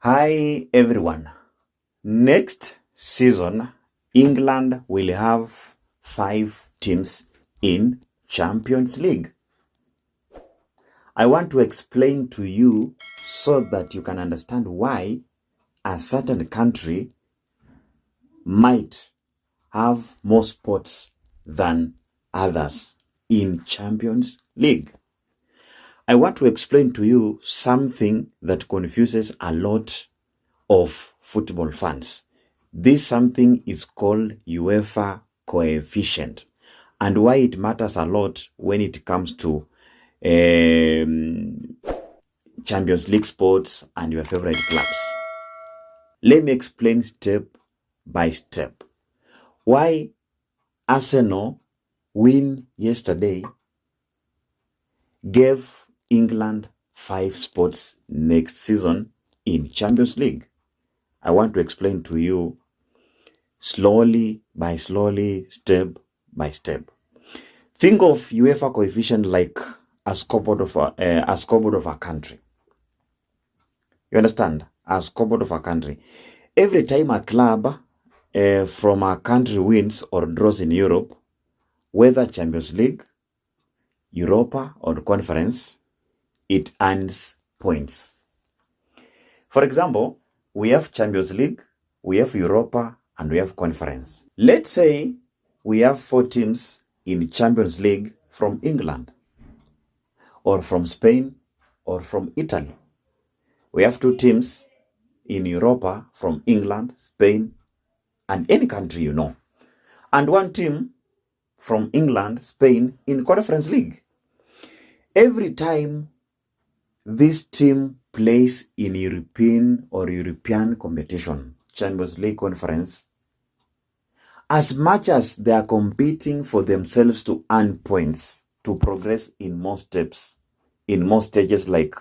Hi everyone. Next season, England will have 5 teams in Champions League. I want to explain to you so that you can understand why a certain country might have more spots than others in Champions League. I want to explain to you something that confuses a lot of football fans. This something is called UEFA coefficient, and why it matters a lot when it comes to Champions League sports and your favorite clubs. Let me explain step by step why Arsenal win yesterday gave England 5 spots next season in Champions League. I want to explain to you slowly, step by step. Think of UEFA coefficient like a scoreboard of a country. You understand? A scoreboard of a country. Every time a club from a country wins or draws in Europe, whether Champions League, Europa, or Conference, it earns points. For example, we have Champions League, we have Europa, and we have Conference. Let's say we have 4 teams in Champions League from England, or from Spain, or from Italy. We have 2 teams in Europa from England, Spain, and any country you know. And 1 team from England, Spain in Conference League. Every time this team plays in European competition, Champions League, Conference, as much as they are competing for themselves to earn points, to progress in more steps, in more stages like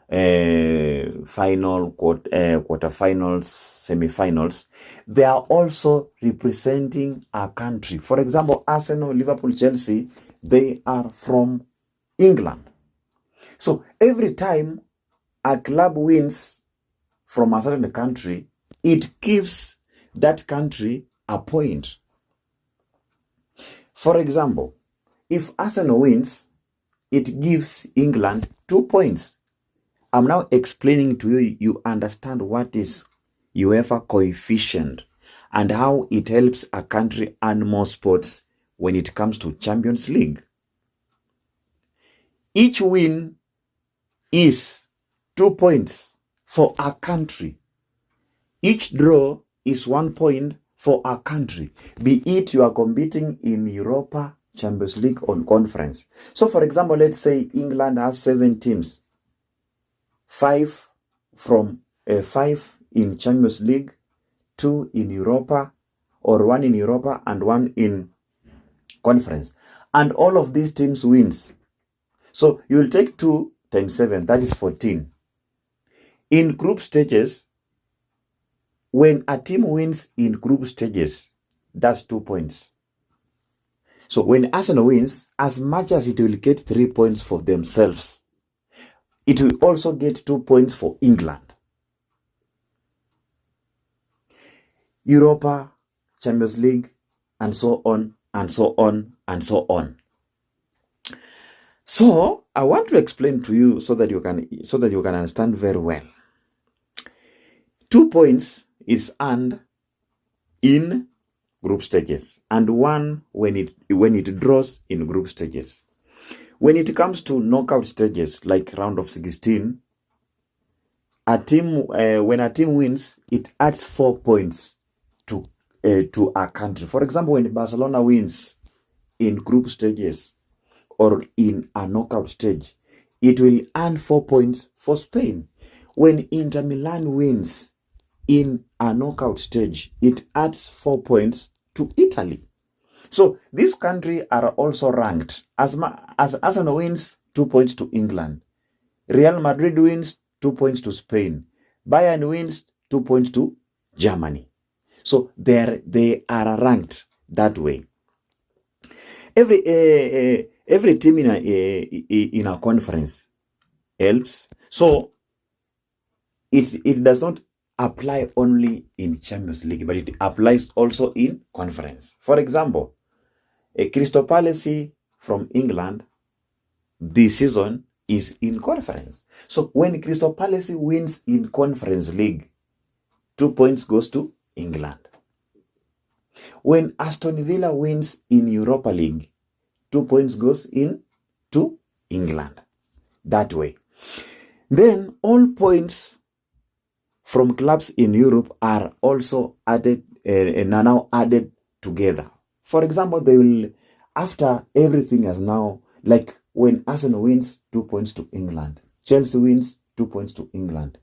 final, quarterfinals, semi-finals, they are also representing a country. For example, Arsenal, Liverpool, Chelsea, they are from England. So every time a club wins from a certain country, it gives that country a point. For example, if Arsenal wins, it gives England 2 points. I'm now explaining to you, you understand what is UEFA coefficient and how it helps a country earn more spots when it comes to Champions League. Each win is 2 points for a country. Each draw is 1 point for a country, be it you are competing in Europa, Champions League, or Conference. So for example, let's say England has 7 teams, 5 in Champions League, 2 in Europa, or 1 in Europa and 1 in Conference. And all of these teams wins. So you will take 2 times 7, that is 14. In group stages, when a team wins in group stages, that's 2 points. So when Arsenal wins, as much as it will get 3 points for themselves, it will also get 2 points for England. Europa, Champions League, and so on, and so on, and so on. So I want to explain to you so that you can understand very well. 2 points is earned in group stages, and 1 when it draws in group stages. When it comes to knockout stages like round of 16, when a team wins, it adds 4 points to a country. For example, when Barcelona wins in group stages or in a knockout stage, it will earn 4 points for Spain. When Inter Milan wins in a knockout stage, it adds 4 points to Italy. So these countries are also ranked. As Arsenal wins, 2 points to England. Real Madrid wins, 2 points to Spain. Bayern wins, 2 points to Germany. So they are ranked that way. Every team in a conference helps. So it does not apply only in Champions League, but it applies also in conference. For example, a Crystal Palace from England this season is in conference. So when Crystal Palace wins in Conference League, 2 points goes to England. When Aston Villa wins in Europa League, 2 points goes in to England. That way. Then all points from clubs in Europe are also added and are now added together. For example, they will, after everything has now, like when Arsenal wins, 2 points to England. Chelsea wins, 2 points to England.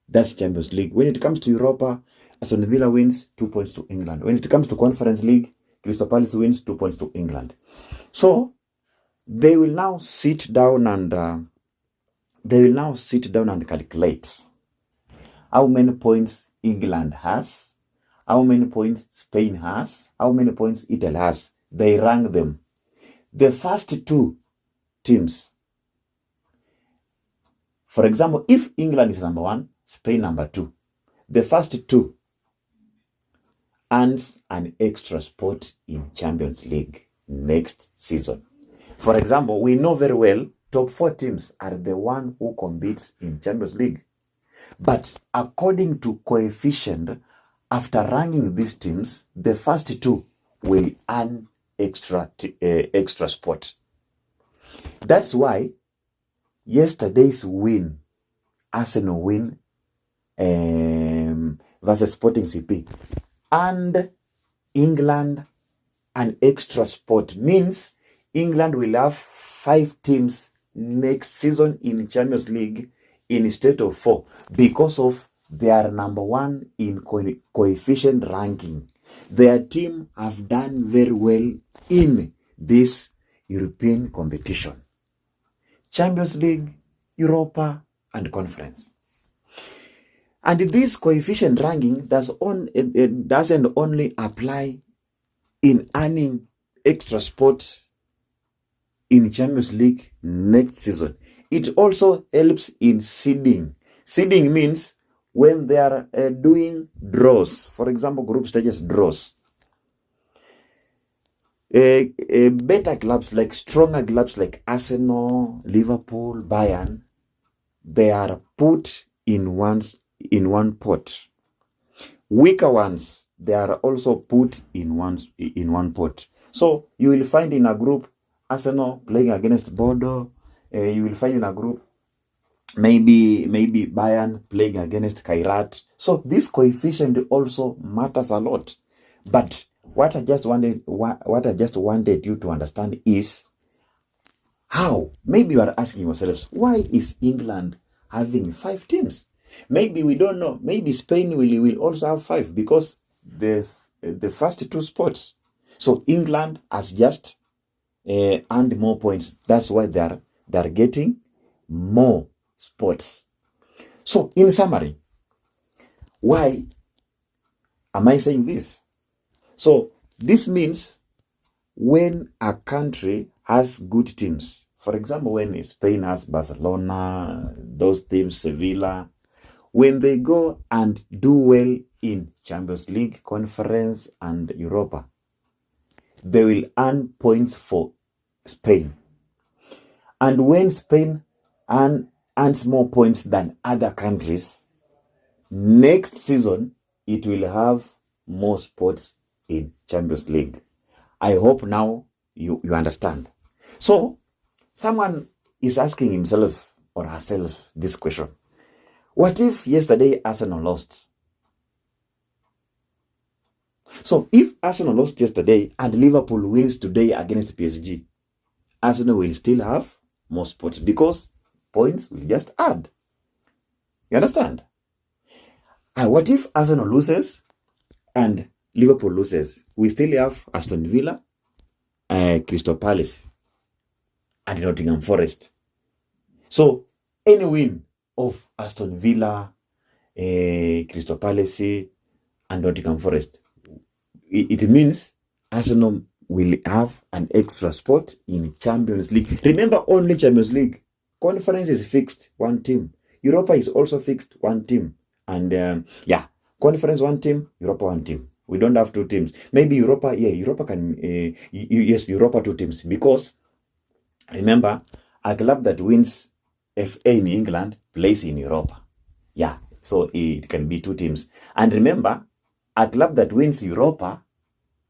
That's Champions League. When it comes to Europa, Aston Villa wins, 2 points to England. When it comes to Conference League, Crystal Palace wins, 2 points to England. So they will now sit down and calculate how many points England has, how many points Spain has, how many points Italy has. They rank them. The first two teams, for example, if England is number 1, Spain number 2, the first two earns an extra spot in Champions League next season. For example, we know very well top 4 teams are the one who competes in Champions League. But according to coefficient, after ranking these teams, the first two will earn extra spot. That's why yesterday's win, Arsenal win versus Sporting CP, and England an extra spot, means England will have 5 teams next season in Champions League instead of 4 because of their number 1 in coefficient ranking. Their team have done very well in this European competition. Champions League, Europa, and Conference. And this coefficient ranking doesn't only apply in earning extra spot in Champions League next season. It also helps in seeding. Seeding means when they are doing draws, for example, group stages draws. Better clubs, like stronger clubs like Arsenal, Liverpool, Bayern, they are put in one pot. Weaker ones, they are also put in one pot. So you will find in a group Arsenal playing against Bordeaux. You will find in a group maybe Bayern playing against Kairat. So this coefficient also matters a lot. But what I just wanted you to understand is how. Maybe you are asking yourselves, why is England having 5 teams? Maybe we don't know. Maybe Spain will also have 5 because the first 2 spots. So England has just earned more points. That's why they're getting more spots. So in summary, why am I saying this? So this means when a country has good teams, for example, when Spain has Barcelona, those teams, Sevilla, when they go and do well in Champions League, Conference, and Europa, they will earn points for Spain. And when Spain earns more points than other countries, next season it will have more spots in Champions League. I hope now you understand. So someone is asking himself or herself this question. What if yesterday Arsenal lost? So if Arsenal lost yesterday and Liverpool wins today against PSG, Arsenal will still have more spots because points will just add. You understand? And what if Arsenal loses and Liverpool loses? We still have Aston Villa, Crystal Palace, and Nottingham Forest. So any win of Aston Villa, Crystal Palace, and Nottingham Forest, it means Arsenal will have an extra spot in Champions League. Remember, only Champions League. Conference is fixed, 1 team. Europa is also fixed one team. And yeah, conference one team, Europa one team. We don't have two teams. Maybe Europa, yeah, Europa can, yes, Europa two teams. Because remember, a club that wins FA in England plays in Europa. Yeah, so it can be two teams. And remember, a club that wins Europa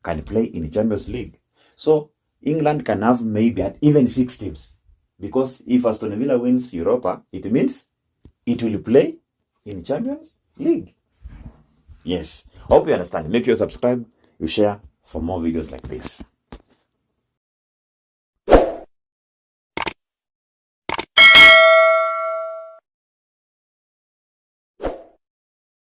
can play in the Champions League. So England can have maybe even 6 teams. Because if Aston Villa wins Europa, it means it will play in Champions League. Yes. Hope you understand. Make sure you subscribe, you share for more videos like this.